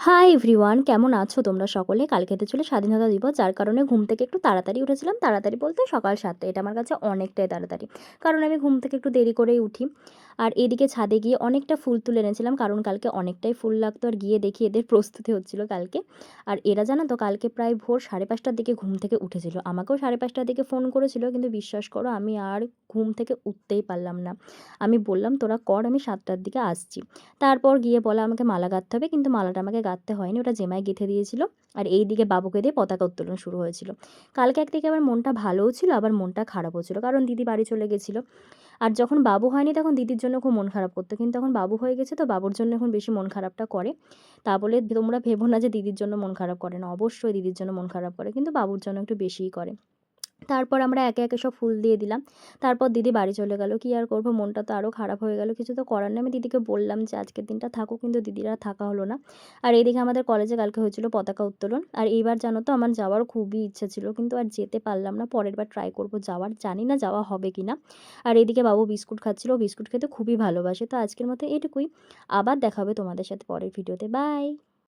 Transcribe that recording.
Hi everyone, কেমন আছো তোমরা সকলে? কালকে হতে চলে স্বাধীনতা দিবস, যার কারণে ঘুম থেকে একটু তাড়াতাড়ি উঠেছিলাম। তাড়াতাড়ি বলতে সকাল 7টায়, এটা আমার কাছে অনেকটাই তাড়াতাড়ি, কারণ আমি ঘুম থেকে একটু দেরি করেই উঠি। আর এদিকে ছাদে গিয়ে অনেকটা ফুল তুলে এনেছিলাম, কারণ কালকে অনেকটাই ফুল লাগতো। আর গিয়ে দেখি এদের প্রস্তুতি হচ্ছিলো কালকে। আর এরা জানো তো, কালকে প্রায় ভোর 5:30টার দিকে ঘুম থেকে উঠেছিল। আমাকেও 5:30টার দিকে ফোন করেছিল, কিন্তু বিশ্বাস করো আমি আর ঘুম থেকে উঠতেই পারলাম না। আমি বললাম তোরা কর, আমি 7টার দিকে আসছি। তারপর গিয়ে বলে আমাকে মালা গাঁথতে হবে, কিন্তু মালাটা আমাকে গাঁথতে হয়নি, ওটা জেমাই গেঁথে দিয়েছিল। আর এই দিকে বাবুকে দিয়ে পতাকা উত্তোলন শুরু হয়েছিল। কালকে একদিকে আমার মনটা ভালোও ছিল, আবার মনটা খারাপও ছিল, কারণ দিদি বাড়ি চলে গেছিলো। আর যখন বাবু হয়নি তখন দিদির জন্য খুব মন খারাপ করতো, কিন্তু এখন বাবু হয়ে গেছে তো বাবুর জন্য এখন বেশি মন খারাপটা করে। তা বলে তোমরা ভেবো না যে দিদির জন্য মন খারাপ করে না, অবশ্যই দিদির জন্য মন খারাপ করে, কিন্তু বাবুর জন্য একটু বেশিই করে। তারপর আমরা একে একে সব ফুল দিয়ে দিলাম। তারপর দিদি বাড়ি চলে গেল। কী আর করব, মনটা তো আরও খারাপ হয়ে গেল। কিছু তো করার নেই। আমি দিদিকে বললাম যে আজকের দিনটা থাকো, কিন্তু দিদির আর থাকা হলো না। আর এদিকে আমাদের কলেজে কালকে হয়েছিল পতাকা উত্তোলন। আর এইবার জানো তো আমার যাওয়ার খুবই ইচ্ছা ছিল, কিন্তু আর যেতে পারলাম না। পরের বার ট্রাই করব যাওয়ার, জানি না যাওয়া হবে কি না। আর এদিকে বাবু বিস্কুট খাচ্ছিল, ও বিস্কুট খেতে খুবই ভালোবাসে। তো আজকের মতো এটুকুই। আবার দেখা হবে তোমাদের সাথে পরের ভিডিওতে। বাই।